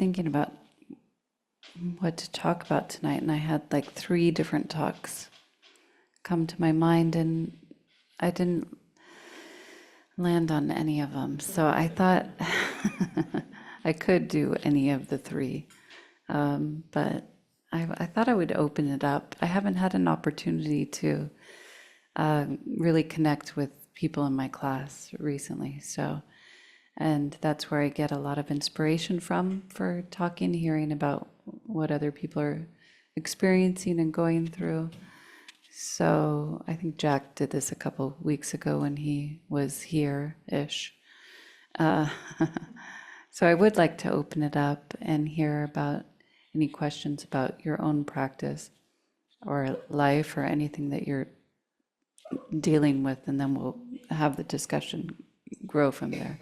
thinking about what to talk about tonight, and I had like 3 different talks come to my mind, and I didn't land on any of them. So I thought I could do any of the 3, but I thought I would open it up. I haven't had an opportunity to really connect with people in my class recently, so. And that's where I get a lot of inspiration from for talking, hearing about what other people are experiencing and going through. So I think Jack did this a couple weeks ago when he was here-ish. Uh, so I would like to open it up and hear about any questions about your own practice or life or anything that you're dealing with, and then we'll have the discussion grow from there.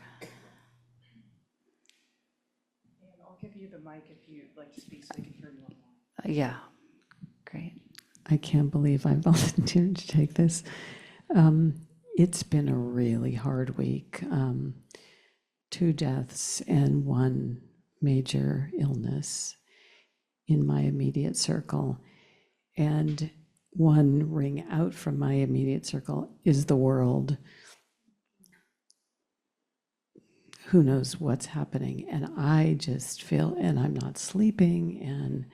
Give you the mic if you'd like to speak so they can hear you online. Yeah, great. I can't believe I volunteered to take this. It's been a really hard week. 2 deaths and 1 major illness in my immediate circle. And 1 ring out from my immediate circle is the world. Who knows what's happening? And I just feel, and I'm not sleeping, and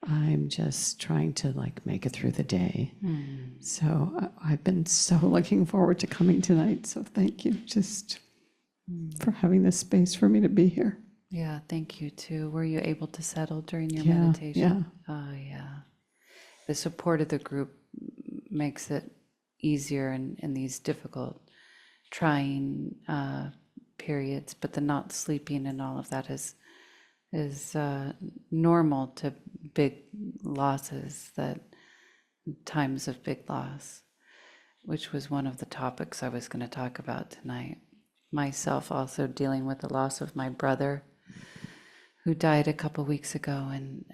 I'm just trying to like make it through the day. So I've been so looking forward to coming tonight. So thank you just for having this space for me to be here. Yeah, thank you too. Were you able to settle during your Yeah, meditation? Oh, yeah. The support of the group makes it easier in these difficult, trying periods, but the not sleeping and all of that is normal to big losses, that times of big loss, which was one of the topics I was going to talk about tonight. Myself also dealing with the loss of my brother, who died a couple weeks ago, and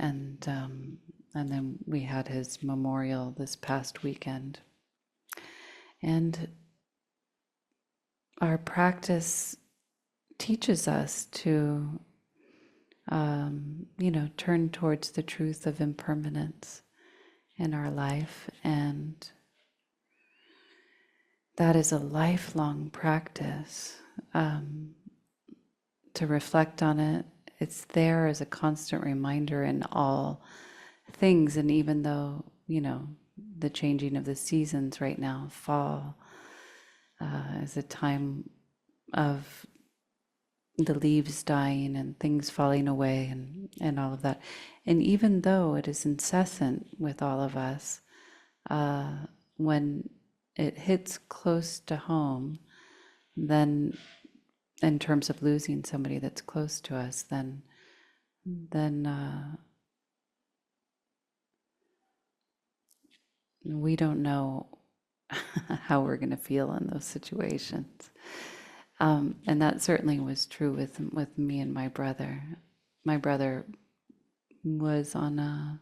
then we had his memorial this past weekend. And our practice teaches us to, turn towards the truth of impermanence in our life, and that is a lifelong practice. To reflect on it, it's there as a constant reminder in all things, and even though, the changing of the seasons right now, fall is a time of the leaves dying and things falling away and all of that. And even though it is incessant with all of us, when it hits close to home, then in terms of losing somebody that's close to us, then we don't know how we're going to feel in those situations. And that certainly was true with me and my brother. My brother was on a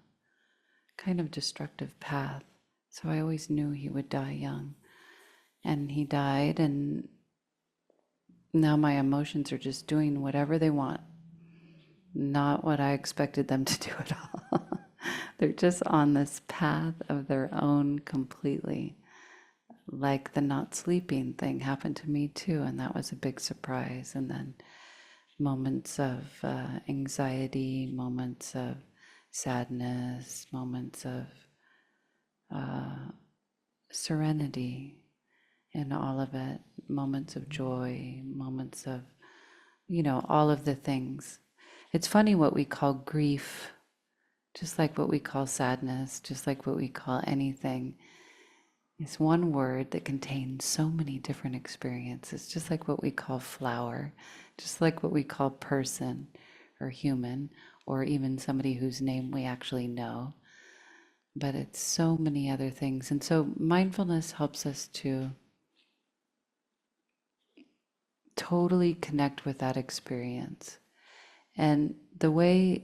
kind of destructive path, so I always knew he would die young. And he died, and now my emotions are just doing whatever they want, not what I expected them to do at all. They're just on this path of their own completely. Like the not sleeping thing happened to me too, and that was a big surprise. And then moments of anxiety, moments of sadness, moments of serenity in all of it, moments of joy, moments of, all of the things. It's funny what we call grief, just like what we call sadness, just like what we call anything. It's one word that contains so many different experiences, just like what we call flower, just like what we call person or human, or even somebody whose name we actually know. But it's so many other things. And so mindfulness helps us to totally connect with that experience. And the way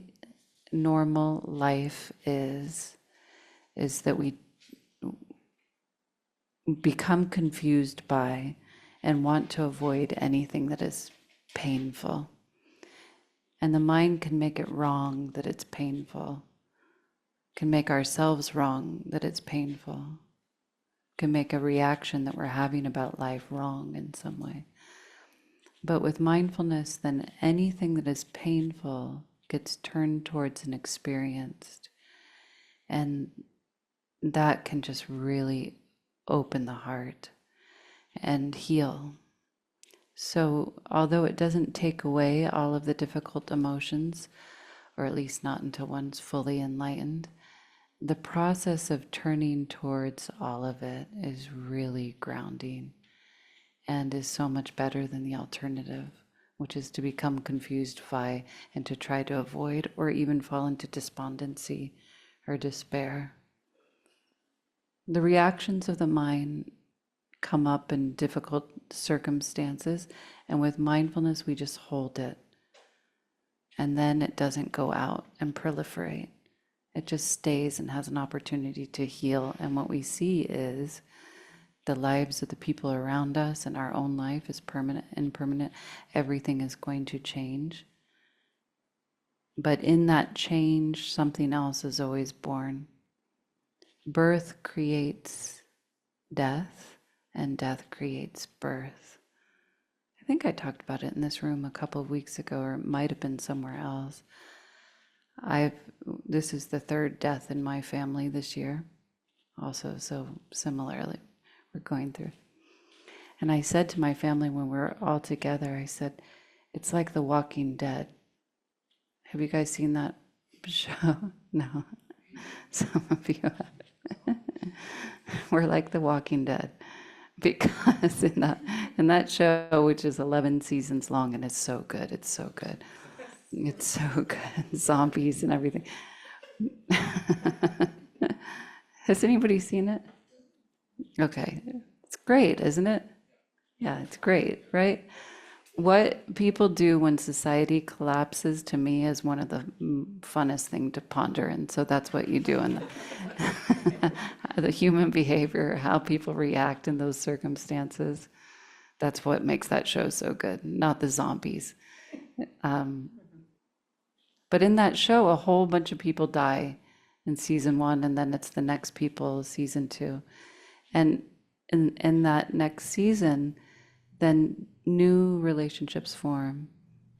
normal life is that we become confused by and want to avoid anything that is painful. And the mind can make it wrong that it's painful, can make ourselves wrong that it's painful, can make a reaction that we're having about life wrong in some way. But with mindfulness, then anything that is painful gets turned towards and experienced. And that can just really open the heart and heal. So although it doesn't take away all of the difficult emotions, or at least not until one's fully enlightened, the process of turning towards all of it is really grounding and is so much better than the alternative, which is to become confused by and to try to avoid or even fall into despondency or despair. The reactions of the mind come up in difficult circumstances, and with mindfulness, we just hold it. And then it doesn't go out and proliferate. It just stays and has an opportunity to heal. And what we see is the lives of the people around us and our own life is permanent, impermanent. Everything is going to change. But in that change, something else is always born. Birth creates death, and death creates birth. I think I talked about it in this room a couple of weeks ago, or it might have been somewhere else. This is the third death in my family this year, also, so similarly, we're going through. And I said to my family when we were all together, I said, it's like The Walking Dead. Have you guys seen that show? No, some of you have. We're like The Walking Dead, because in that show, which is 11 seasons long, and it's so good, it's so good. It's so good, zombies and everything. Has anybody seen it? Okay, it's great, isn't it? Yeah, it's great, right? What people do when society collapses, to me, is one of the funnest thing to ponder, and so that's what you do in the human behavior, how people react in those circumstances. That's what makes that show so good, not the zombies. But in that show, a whole bunch of people die in season 1, and then it's the next people, season 2. And in that next season, then new relationships form,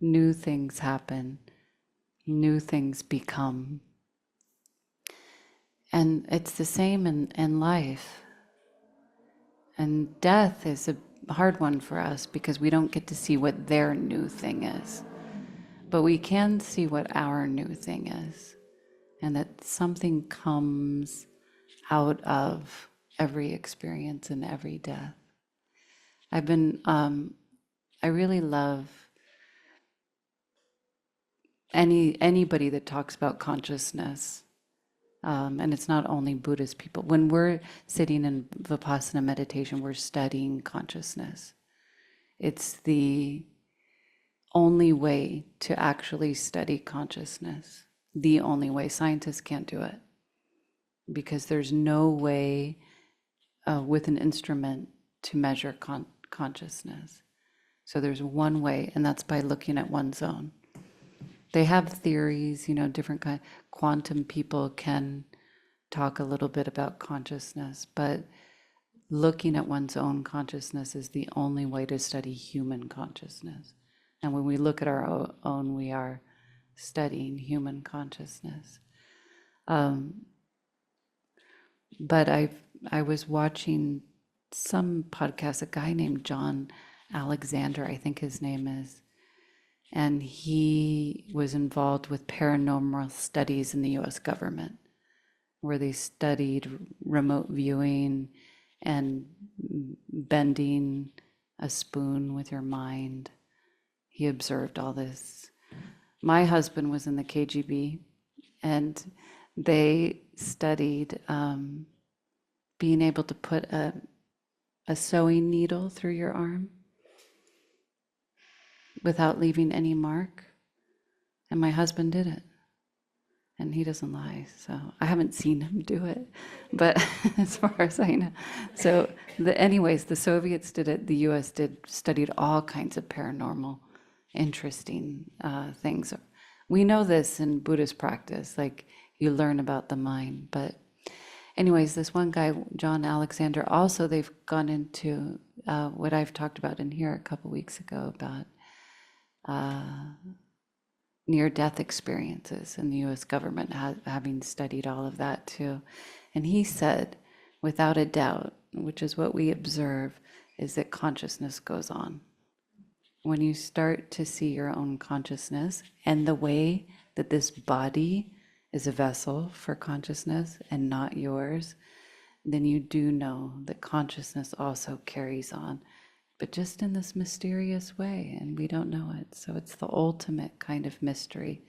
new things happen, new things become. And it's the same in life. And death is a hard one for us because we don't get to see what their new thing is. But we can see what our new thing is, and that something comes out of every experience and every death. I really love anybody that talks about consciousness, and it's not only Buddhist people. When we're sitting in Vipassana meditation, we're studying consciousness. It's the only way to actually study consciousness. The only way. Scientists can't do it because there's no way with an instrument to measure consciousness. So there's one way, and that's by looking at one's own. They have theories, different kind. Quantum people can talk a little bit about consciousness, but looking at one's own consciousness is the only way to study human consciousness. And when we look at our own, we are studying human consciousness. But I was watching some podcast, a guy named John Alexander, I think his name is, and he was involved with paranormal studies in the US government, where they studied remote viewing and bending a spoon with your mind. He observed all this. My husband was in the KGB, and they studied being able to put a sewing needle through your arm without leaving any mark. And my husband did it. And he doesn't lie, so I haven't seen him do it, but as far as I know. So anyways, the Soviets did it, the US studied all kinds of paranormal, interesting things We know this in Buddhist practice, like you learn about the mind. But anyways, this one guy, John Alexander, also they've gone into what I've talked about in here a couple weeks ago about near-death experiences, and the US government having studied all of that too. And he said, without a doubt, which is what we observe, is that consciousness goes on. When you start to see your own consciousness and the way that this body is a vessel for consciousness and not yours, then you do know that consciousness also carries on, but just in this mysterious way, and we don't know it. So it's the ultimate kind of mystery.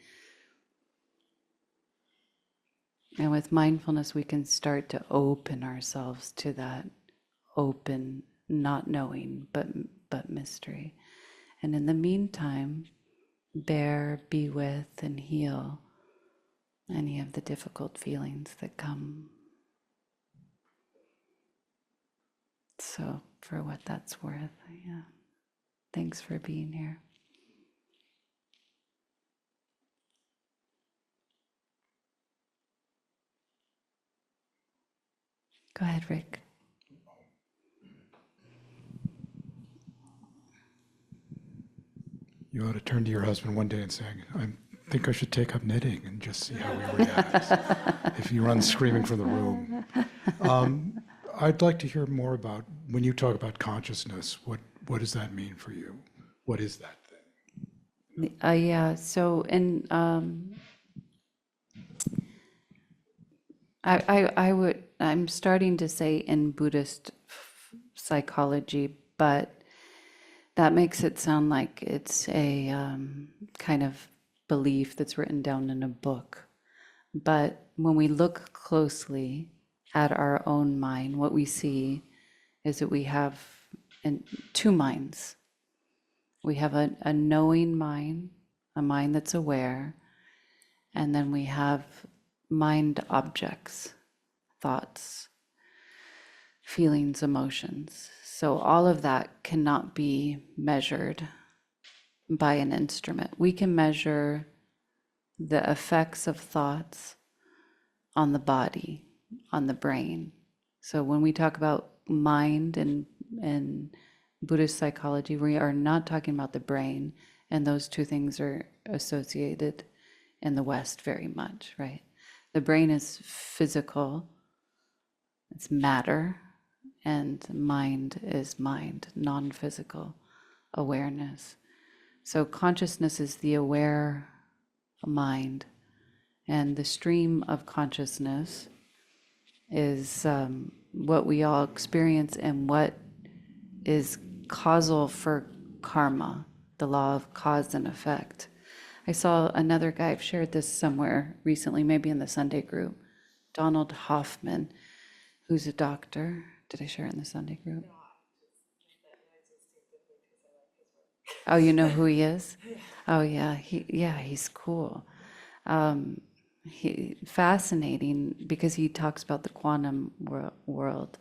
And with mindfulness, we can start to open ourselves to that open, not knowing, but mystery. And in the meantime, bear, be with, and heal any of the difficult feelings that come. So, for what that's worth, yeah. Thanks for being here. Go ahead, Rick. You ought to turn to your husband one day and say, I think I should take up knitting and just see how he reacts if he runs screaming from the room. I'd like to hear more about, when you talk about consciousness, what does that mean for you? What is that thing? Yeah, so in I'm starting to say in Buddhist psychology, but that makes it sound like it's a kind of belief that's written down in a book. But when we look closely at our own mind, what we see is that we have two minds. We have a knowing mind, a mind that's aware, and then we have mind objects, thoughts, feelings, emotions. So all of that cannot be measured by an instrument. We can measure the effects of thoughts on the body, on the brain. So when we talk about mind and Buddhist psychology, we are not talking about the brain, and those two things are associated in the West very much, right? The brain is physical, it's matter, and mind is mind, non-physical awareness. So consciousness is the aware mind, and the stream of consciousness is what we all experience and what is causal for karma, the law of cause and effect. I saw another guy, I've shared this somewhere recently, maybe in the Sunday group, Donald Hoffman, who's a doctor. Did I share it in the Sunday group? Oh, you know who he is? Oh, yeah. He's cool. Fascinating because he talks about the quantum world.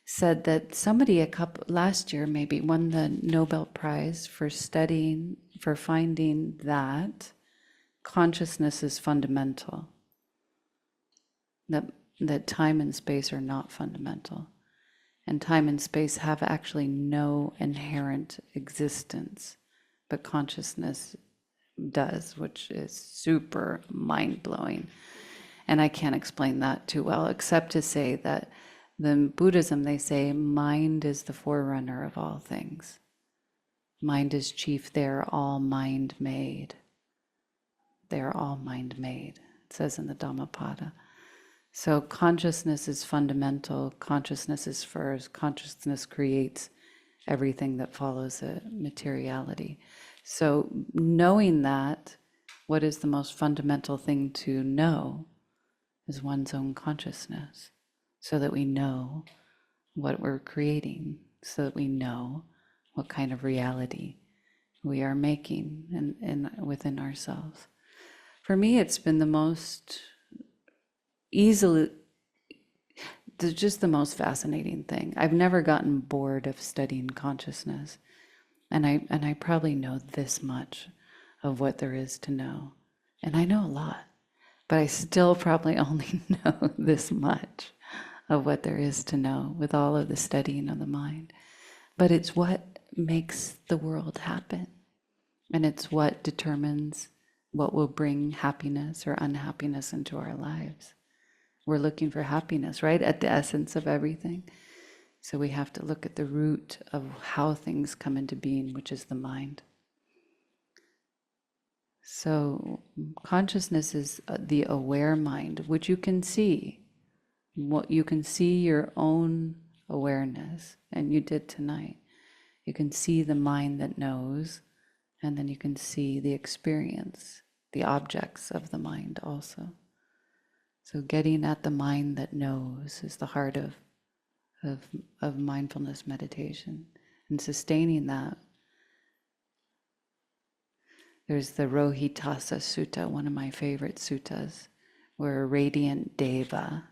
Said that somebody last year maybe won the Nobel Prize for finding that consciousness is fundamental. That time and space are not fundamental. And time and space have actually no inherent existence, but consciousness does, which is super mind-blowing. And I can't explain that too well, except to say that in Buddhism, they say mind is the forerunner of all things. Mind is chief, they're all mind-made. They're all mind-made, it says in the Dhammapada. So consciousness is fundamental, consciousness is first, consciousness creates everything that follows it, materiality. So knowing that, what is the most fundamental thing to know is one's own consciousness, so that we know what we're creating, so that we know what kind of reality we are making within ourselves. For me, it's been the most just the most fascinating thing. I've never gotten bored of studying consciousness, and I probably know this much of what there is to know. And I know a lot, but I still probably only know this much of what there is to know with all of the studying of the mind. But it's what makes the world happen. And it's what determines what will bring happiness or unhappiness into our lives. We're looking for happiness, right? At the essence of everything. So we have to look at the root of how things come into being, which is the mind. So consciousness is the aware mind, which you can see. What you can see your own awareness, and you did tonight. You can see the mind that knows, and then you can see the experience, the objects of the mind also. So getting at the mind that knows is the heart of mindfulness meditation, and sustaining that. There's the Rohitasa Sutta, one of my favorite suttas, where a radiant deva,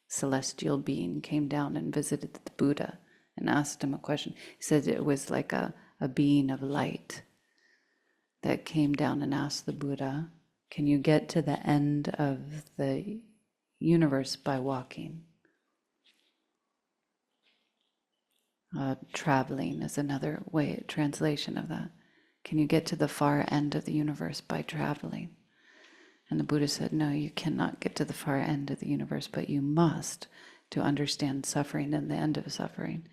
celestial being, came down and visited the Buddha and asked him a question. He said it was like a being of light that came down and asked the Buddha, can you get to the end of the universe by walking? Traveling is another way, translation of that. Can you get to the far end of the universe by traveling? And the Buddha said, no, you cannot get to the far end of the universe, but you must to understand suffering and the end of suffering.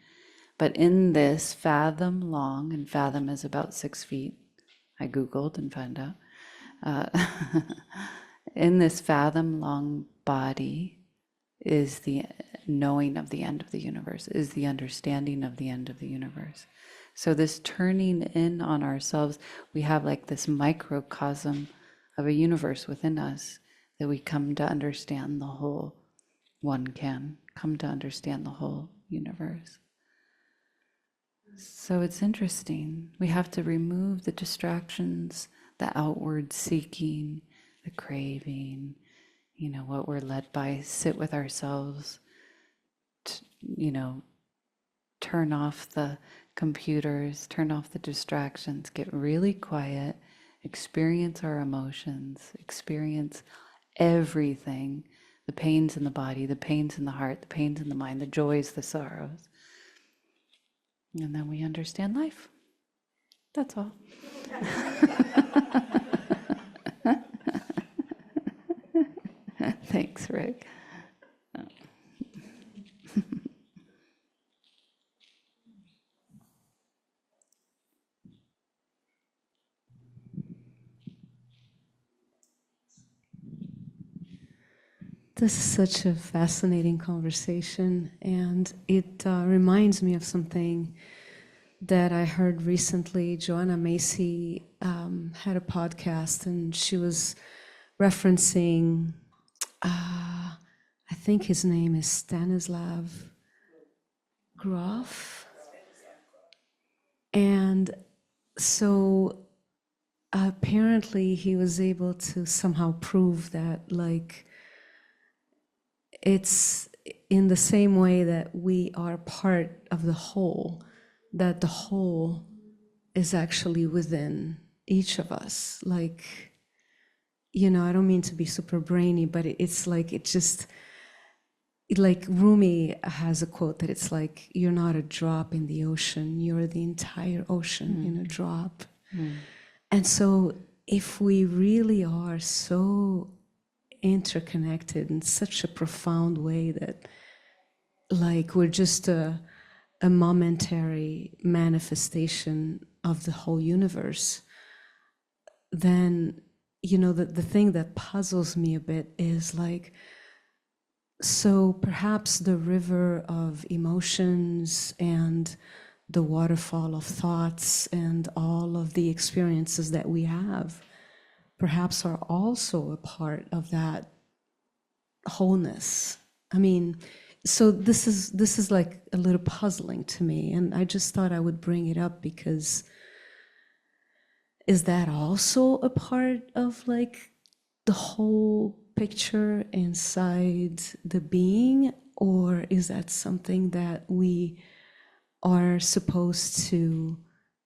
But in this fathom long, and fathom is about 6 feet, I Googled and found out, in this fathom long body is the knowing of the end of the universe, is the understanding of the end of the universe. So this turning in on ourselves, we have like this microcosm of a universe within us that we come to understand the whole. One can come to understand the whole universe. So it's interesting. We have to remove the distractions, the outward seeking, the craving, what we're led by, sit with ourselves, turn off the computers, turn off the distractions, get really quiet, experience our emotions, experience everything, the pains in the body, the pains in the heart, the pains in the mind, the joys, the sorrows. And then we understand life. That's all. Thanks, Rick. This is such a fascinating conversation, and it reminds me of something that I heard recently. Joanna Macy had a podcast, and she was referencing, I think his name is Stanislav Grof. And so apparently he was able to somehow prove that, like, it's in the same way that we are part of the whole, that the whole is actually within each of us. Like, I don't mean to be super brainy, but it's like, like Rumi has a quote that it's like, you're not a drop in the ocean, you're the entire ocean in a drop. And so if we really are so interconnected in such a profound way that, like, we're just a momentary manifestation of the whole universe, then, the thing that puzzles me a bit is like, so perhaps the river of emotions and the waterfall of thoughts and all of the experiences that we have perhaps are also a part of that wholeness. I mean, so this is like a little puzzling to me, and I just thought I would bring it up because is that also a part of like the whole picture inside the being, or is that something that we are supposed to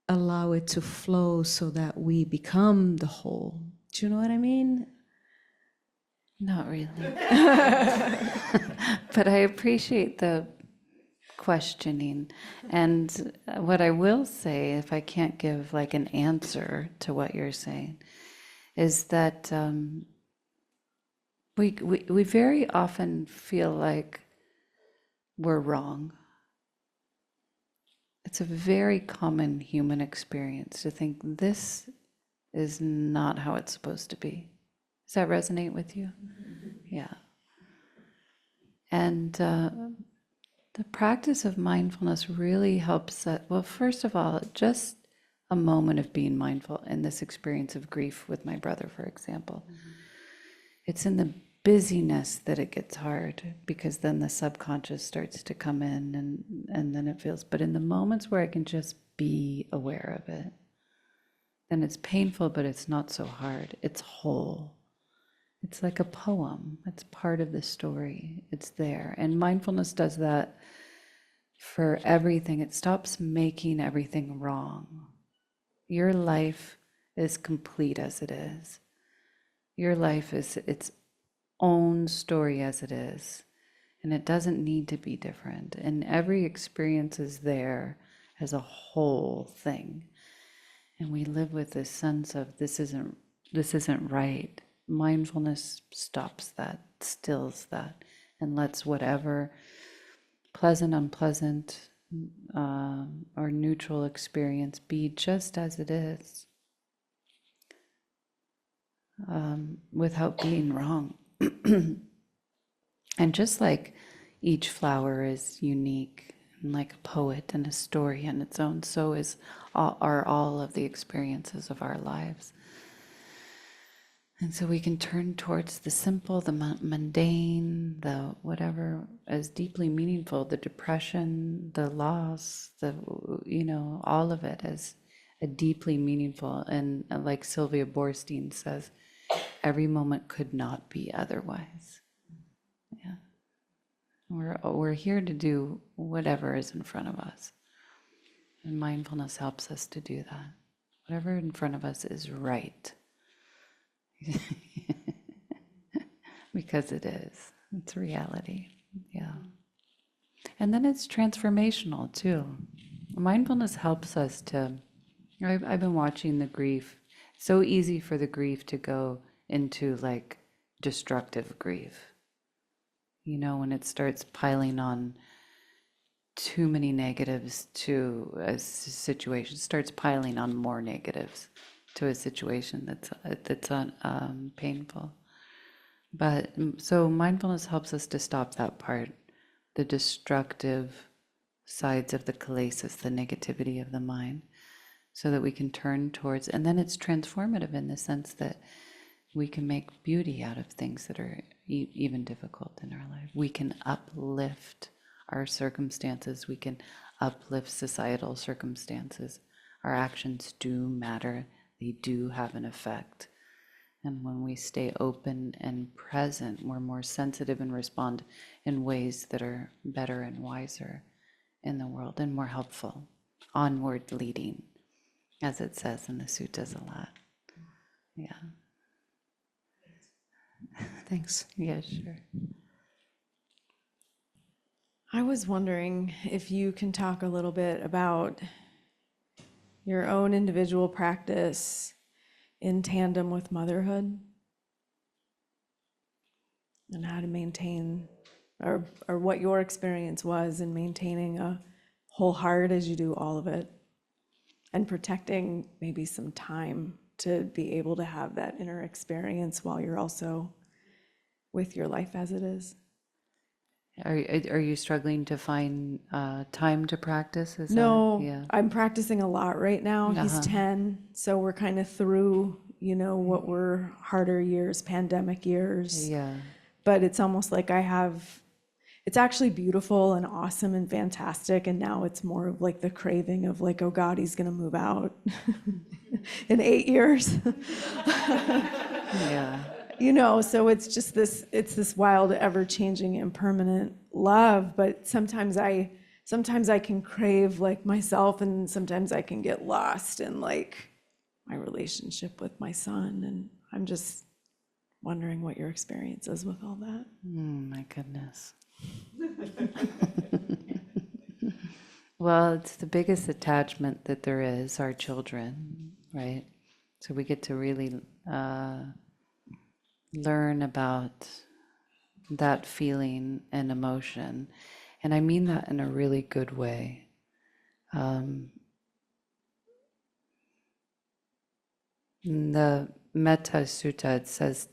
allow it to flow so that we become the whole. Do you know what I mean? Not really. But I appreciate the questioning. And what I will say, if I can't give like an answer to what you're saying, is that we very often feel like we're wrong. It's a very common human experience to think this is not how it's supposed to be. Does that resonate with you? Yeah. And the practice of mindfulness really helps that. Well, first of all, just a moment of being mindful in this experience of grief with my brother, for example. It's in the busyness that it gets hard, because then the subconscious starts to come in, and then it feels, but in the moments where I can just be aware of it, then it's painful, but it's not so hard. It's whole. It's like a poem. It's part of the story. It's there. And mindfulness does that for everything. It stops making everything wrong. Your life is complete as it is. Your life is its own story as it is. And it doesn't need to be different. And every experience is there as a whole thing. And we live with this sense of this isn't right. Mindfulness stops that, stills that, and lets whatever pleasant, unpleasant, or neutral experience be just as it is, without being wrong. And just like each flower is unique, and like a poet and a story in its own, so are all of the experiences of our lives. And so we can turn towards the simple, the mundane, the whatever as deeply meaningful, the depression, the loss, all of it as a deeply meaningful. And like Sylvia Boorstein says, every moment could not be otherwise. Yeah. We're here to do whatever is in front of us. And mindfulness helps us to do that. Whatever in front of us is right. Because it is. It's reality. Yeah. And then it's transformational too. Mindfulness helps us to, I've been watching the grief. So easy for the grief to go into like destructive grief. When it starts piling on too many negatives to a situation, starts piling on more negatives to a situation that's painful. But so mindfulness helps us to stop that part, the destructive sides of the kalesis, the negativity of the mind, so that we can turn towards, and then it's transformative in the sense that we can make beauty out of things that are even difficult in our life. We can uplift our circumstances. We can uplift societal circumstances. Our actions do matter. They do have an effect. And when we stay open and present, we're more sensitive and respond in ways that are better and wiser in the world and more helpful, onward leading, as it says in the suttas a lot. Yeah. Thanks. Yeah, sure. I was wondering if you can talk a little bit about your own individual practice in tandem with motherhood and how to maintain, or what your experience was in maintaining a whole heart as you do all of it, and protecting maybe some time to be able to have that inner experience while you're also with your life as it is. Are you struggling to find time to practice? No, Yeah. I'm practicing a lot right now. He's Uh-huh. 10, so we're kind of through, what were harder years, pandemic years. Yeah. But it's almost like it's actually beautiful and awesome and fantastic. And now it's more of like the craving of like, oh God, he's going to move out in 8 years. Yeah. So it's just this wild, ever-changing, impermanent love. But sometimes I sometimes I can crave like myself, and sometimes I can get lost in like my relationship with my son. And I'm just wondering what your experience is with all that. My goodness. Well, it's the biggest attachment that there is, our children, right? So we get to really learn about that feeling and emotion. And I mean that in a really good way. In the Metta Sutta, it says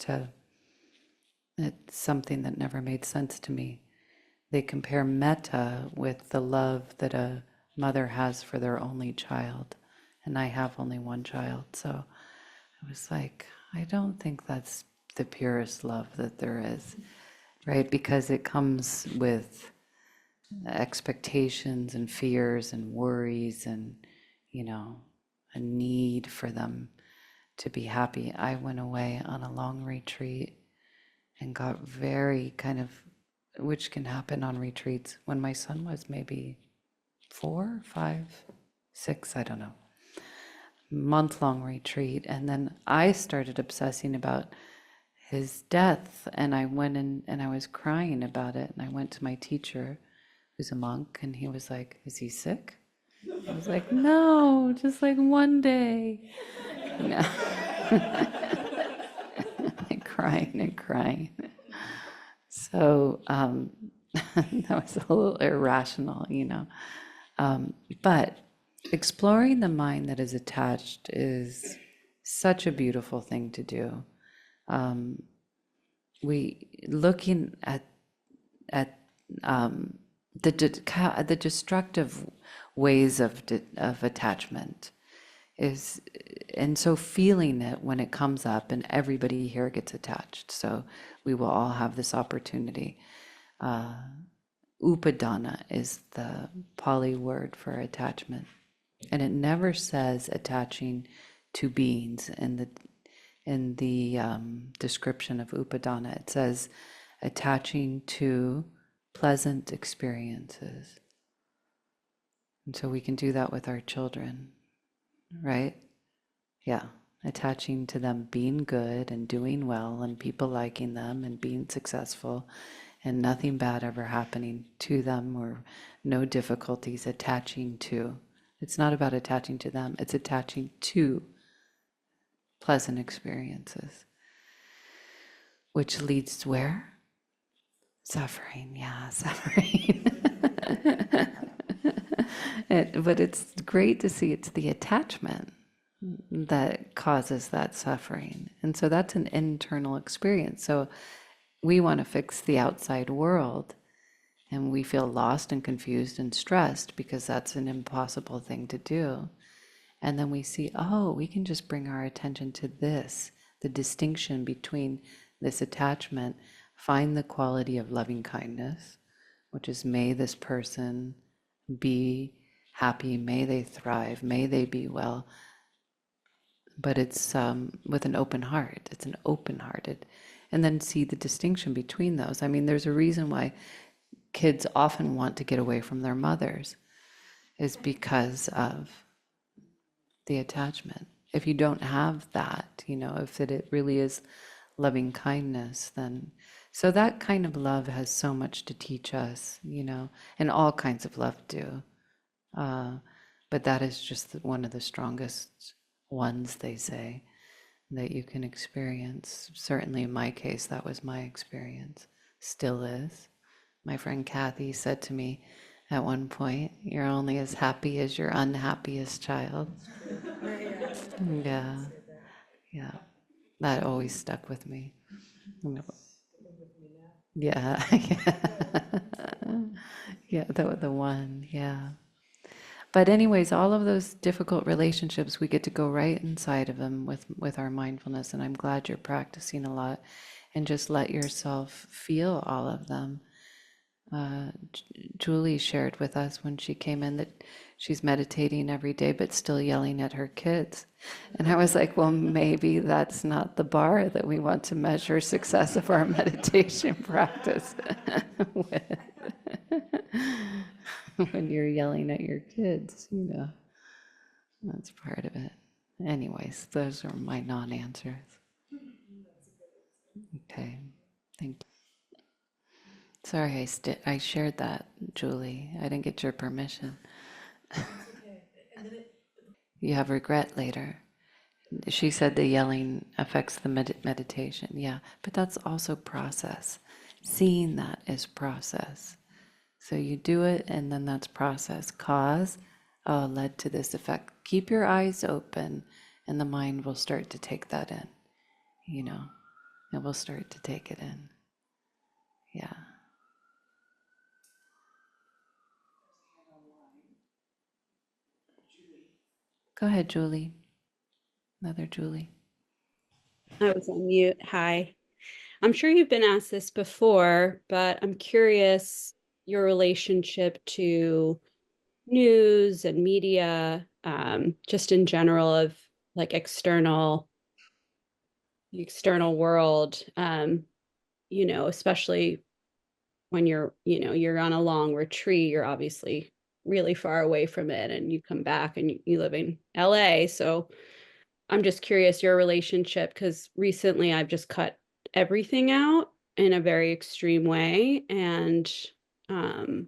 it's something that never made sense to me. They compare metta with the love that a mother has for their only child. And I have only one child. So I was like, I don't think that's the purest love that there is, right? Because it comes with expectations and fears and worries and, a need for them to be happy. I went away on a long retreat and got very kind of, which can happen on retreats, when my son was maybe 4, 5, 6, I don't know, month-long retreat. And then I started obsessing about his death, and I went in and I was crying about it. And I went to my teacher, who's a monk, and he was like, is he sick? I was like, no, just like one day. No. And crying. So that was a little irrational, but exploring the mind that is attached is such a beautiful thing to do. We looking at the destructive ways of attachment is, and so feeling it when it comes up, and everybody here gets attached. So we will all have this opportunity. Upadana is the Pali word for attachment, and it never says attaching to beings in the description of Upadana. It says attaching to pleasant experiences. And so we can do that with our children, right? Yeah, attaching to them being good and doing well and people liking them and being successful and nothing bad ever happening to them or no difficulties, attaching to. It's not about attaching to them, it's attaching to pleasant experiences, which leads to where? Suffering, yeah, suffering. But it's great to see it's the attachment that causes that suffering. And so that's an internal experience. So we want to fix the outside world, and we feel lost and confused and stressed because that's an impossible thing to do. And then we see, oh, we can just bring our attention to this, the distinction between this attachment, find the quality of loving kindness, which is, may this person be happy, may they thrive, may they be well. But it's with an open heart. It's an open-hearted. And then see the distinction between those. I mean, there's a reason why kids often want to get away from their mothers, is because of the attachment. If you don't have that, if it really is loving kindness, then, so that kind of love has so much to teach us, and all kinds of love do. But that is just one of the strongest ones, they say, that you can experience. Certainly in my case, that was my experience, still is. My friend Kathy said to me at one point, you're only as happy as your unhappiest child. Yeah, that always stuck with me. Yeah, yeah, the one, yeah. But anyways, all of those difficult relationships, we get to go right inside of them with our mindfulness. And I'm glad you're practicing a lot, and just let yourself feel all of them. Julie shared with us when she came in that she's meditating every day, but still yelling at her kids. And I was like, well, maybe that's not the bar that we want to measure success of our meditation practice with. when you're yelling at your kids, you know. That's part of it. Anyways, those are my non-answers. Okay, thank you. Sorry, I shared that, Julie. I didn't get your permission. You have regret later. She said the yelling affects the meditation. Yeah, but that's also process. Seeing that is process. So you do it, and then that's process. Cause, oh, led to this effect. Keep your eyes open, and the mind will start to take that in. You know, it will start to take it in. Yeah. Go ahead, Julie. Another Julie. I was on mute. Hi. I'm sure you've been asked this before, but I'm curious your relationship to news and media, just in general of like the external world, especially when you're on a long retreat, you're obviously really far away from it and you come back and you live in LA. So I'm just curious your relationship, because recently I've just cut everything out in a very extreme way, and um,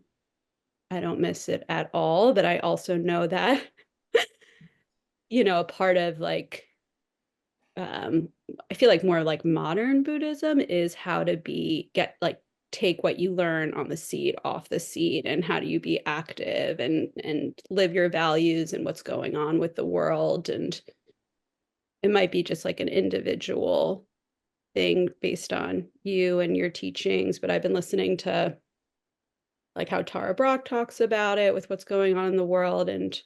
I don't miss it at all. But I also know that, a part of like, um, I feel like more like modern Buddhism is how to take what you learn on the seat off the seat, and how do you be active and live your values and what's going on with the world. And it might be just like an individual thing based on you and your teachings, but I've been listening to like how Tara Brach talks about it with what's going on in the world. And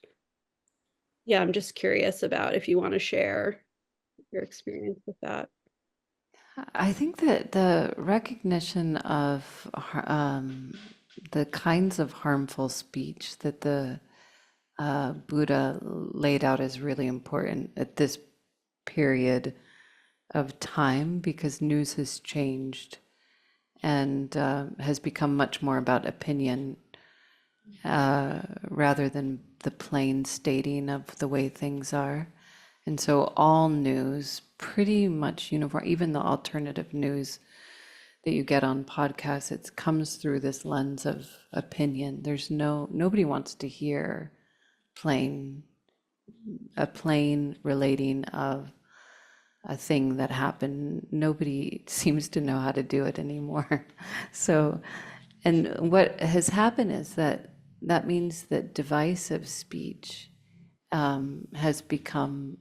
yeah, I'm just curious about if you want to share your experience with that. I think that the recognition of the kinds of harmful speech that the Buddha laid out is really important at this period of time, because news has changed and has become much more about opinion rather than the plain stating of the way things are. And so all news, pretty much uniform, even the alternative news that you get on podcasts, it comes through this lens of opinion. Nobody wants to hear a plain relating of a thing that happened. Nobody seems to know how to do it anymore. So, and what has happened is that means that divisive speech has become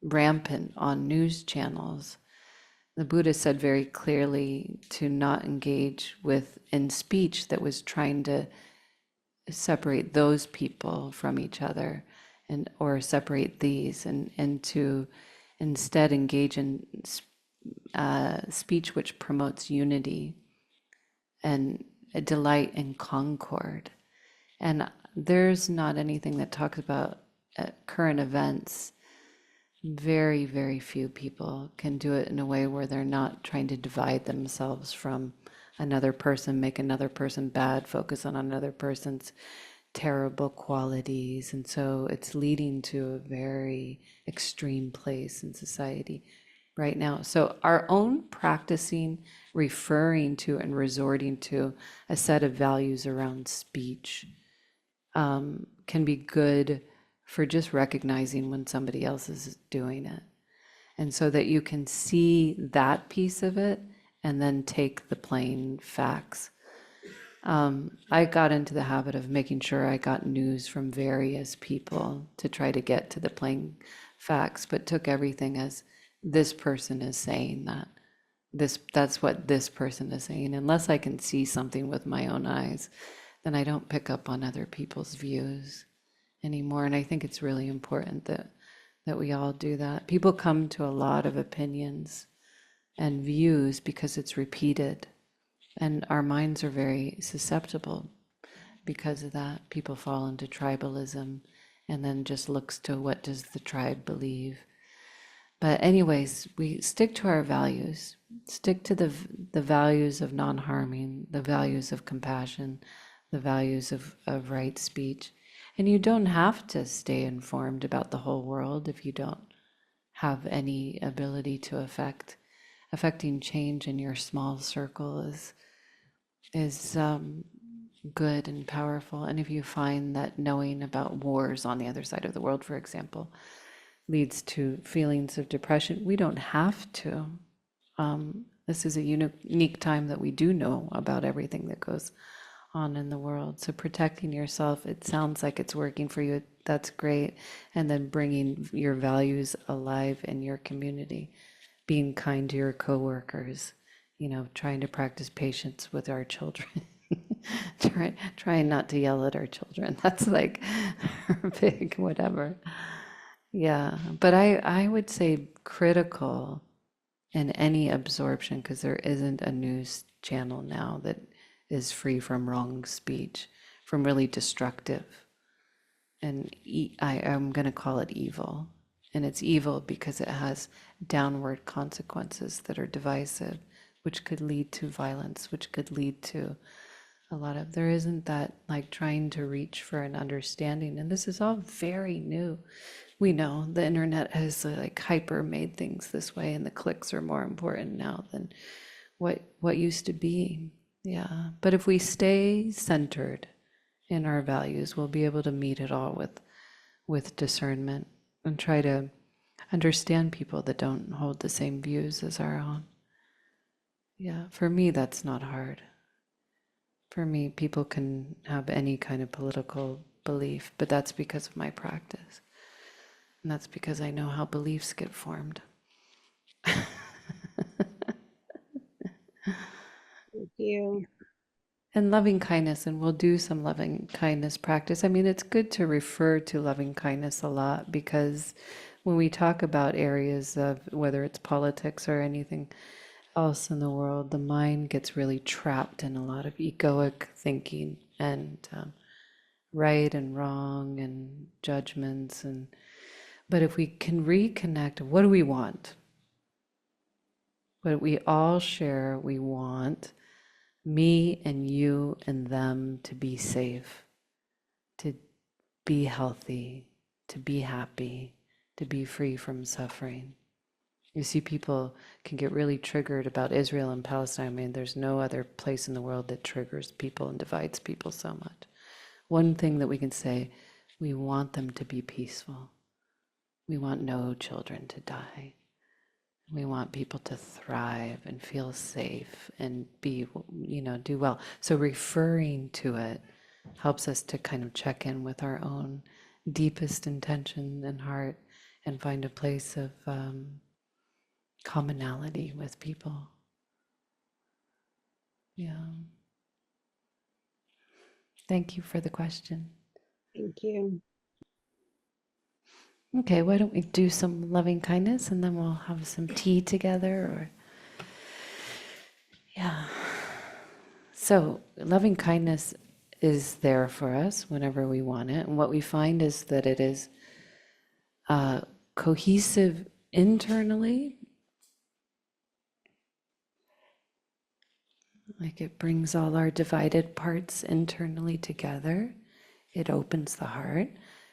rampant on news channels. The Buddha said very clearly to not engage in speech that was trying to separate those people from each other, or separate these, and to instead engage in speech which promotes unity and a delight in concord. And there's not anything that talks about current events. Very, very few people can do it in a way where they're not trying to divide themselves from another person, make another person bad, focus on another person's terrible qualities. And so it's leading to a very extreme place in society right now. So our own practicing, referring to and resorting to a set of values around speech can be good for just recognizing when somebody else is doing it. And so that you can see that piece of it and then take the plain facts. I got into the habit of making sure I got news from various people to try to get to the plain facts, but took everything as this person is saying that. That's what this person is saying. Unless I can see something with my own eyes, then I don't pick up on other people's views anymore. And I think it's really important that we all do that. People come to a lot of opinions and views because it's repeated, and our minds are very susceptible because of that. People fall into tribalism and then just looks to what does the tribe believe. But anyways, we stick to our values, stick to the values of non-harming, the values of compassion, the values of right speech. And you don't have to stay informed about the whole world if you don't have any ability to affecting change in your small circle is good and powerful. And if you find that knowing about wars on the other side of the world, for example, leads to feelings of depression, we don't have to. This is a unique time that we do know about everything that goes on in the world. So protecting yourself, it sounds like it's working for you. That's great. And then bringing your values alive in your community, being kind to your coworkers, trying to practice patience with our children. Trying not to yell at our children. That's like our big whatever. Yeah, but I would say critical in any absorption, because there isn't a news channel now that is free from wrong speech, from really destructive. And I'm going to call it evil. And it's evil because it has downward consequences that are divisive, which could lead to violence, which could lead to there isn't that like trying to reach for an understanding. And this is all very new. We know the internet has like hyper made things this way, and the clicks are more important now than what used to be. Yeah. But if we stay centered in our values, we'll be able to meet it all with discernment and try to understand people that don't hold the same views as our own. Yeah. For me, that's not hard. For me, people can have any kind of political belief, but that's because of my practice. And that's because I know how beliefs get formed. Thank you. And loving kindness, and we'll do some loving kindness practice. I mean, it's good to refer to loving kindness a lot, because when we talk about areas of whether it's politics or anything else in the world, the mind gets really trapped in a lot of egoic thinking and right and wrong and judgments. But if we can reconnect, what do we want? What we all share, we want me and you and them to be safe, to be healthy, to be happy, to be free from suffering. You see, people can get really triggered about Israel and Palestine. I mean, there's no other place in the world that triggers people and divides people so much. One thing that we can say, we want them to be peaceful. We want no children to die. We want people to thrive and feel safe and be, do well. So referring to it helps us to kind of check in with our own deepest intention and heart and find a place of commonality with people. Yeah. Thank you for the question. Thank you. Okay, why don't we do some loving kindness, and then we'll have some tea together, or yeah. So loving kindness is there for us whenever we want it. And what we find is that it is cohesive internally. Like it brings all our divided parts internally together. It opens the heart.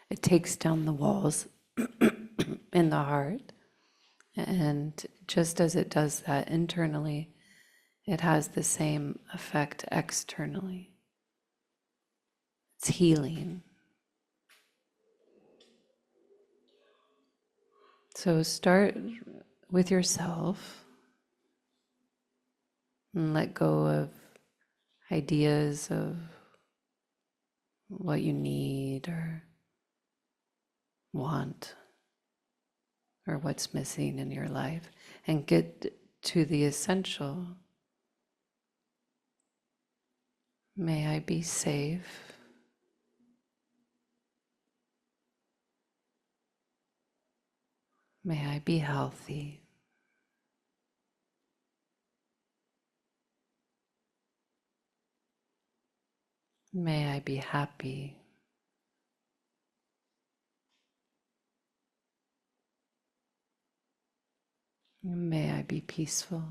It takes down the walls in the heart. And just as it does that internally, it has the same effect externally. It's healing. So start with yourself and let go of ideas of what you need or want or what's missing in your life, and get to the essential. May I be safe. May I be healthy. May I be happy. May I be peaceful.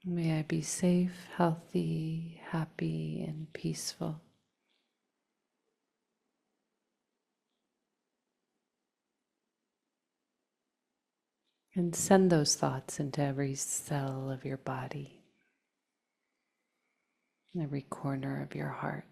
May I be safe, healthy, happy, and peaceful. And send those thoughts into every cell of your body, every corner of your heart.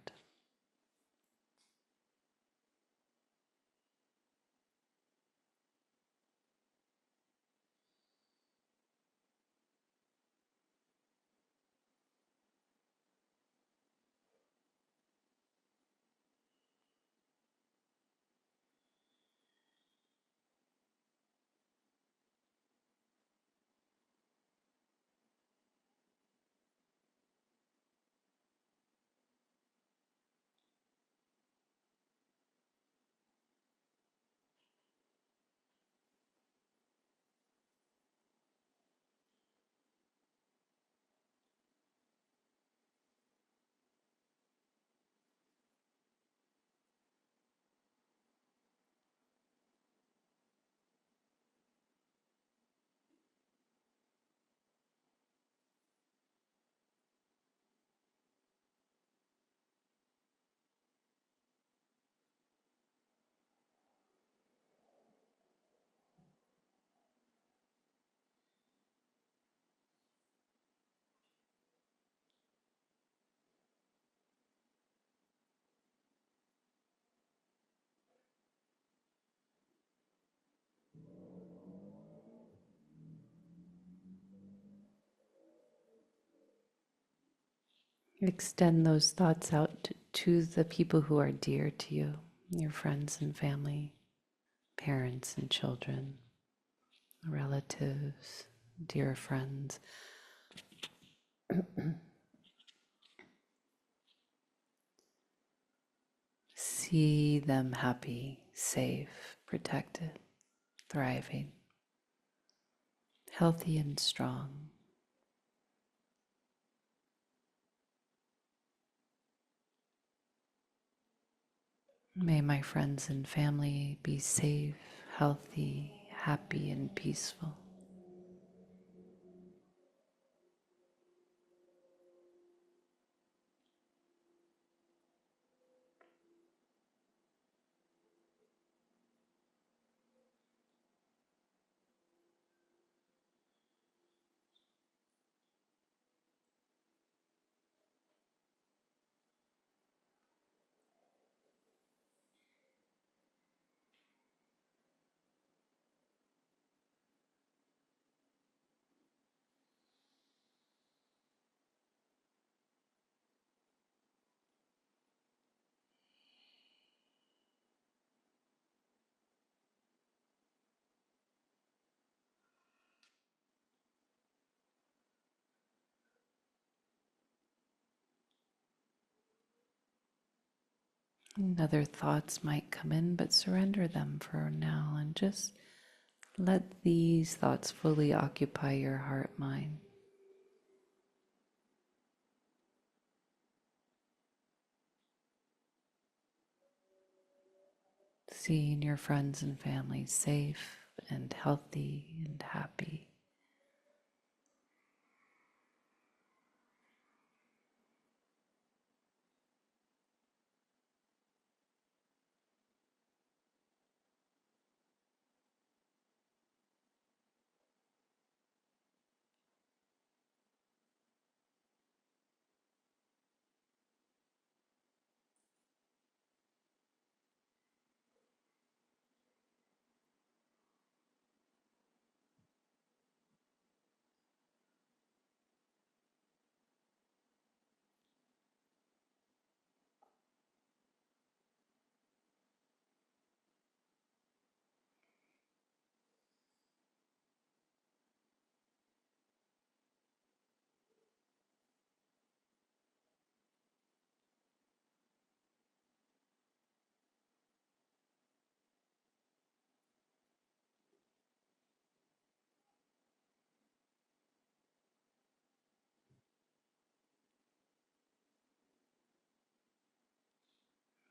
Extend those thoughts out to the people who are dear to you, your friends and family, parents and children, relatives, dear friends. See them happy, safe, protected, thriving, healthy and strong. May my friends and family be safe, healthy, happy, and peaceful. And other thoughts might come in, but surrender them for now and just let these thoughts fully occupy your heart mind. Seeing your friends and family safe and healthy and happy.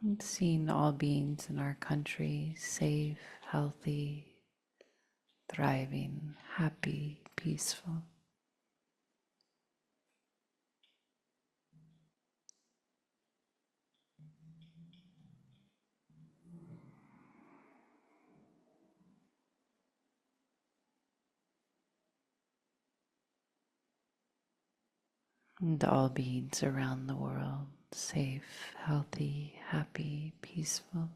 And seeing all beings in our country safe, healthy, thriving, happy, peaceful. and all beings around the world, safe, healthy, happy, peaceful.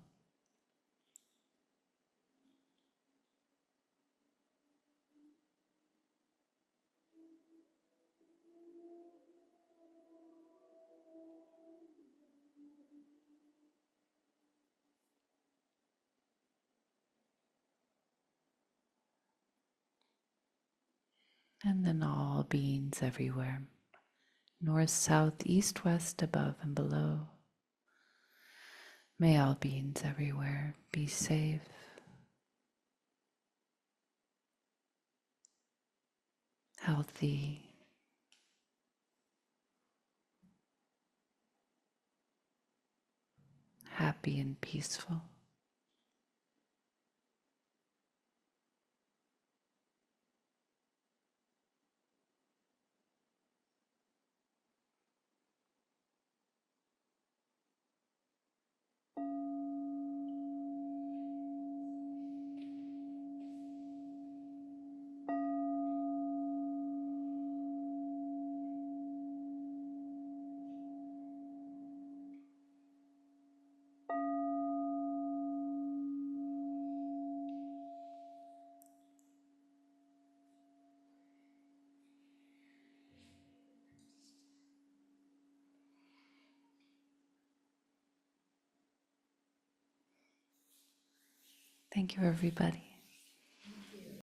And then all beings everywhere, north, south, east, west, above and below. May all beings everywhere be safe, healthy, happy, and peaceful. Thank you, everybody.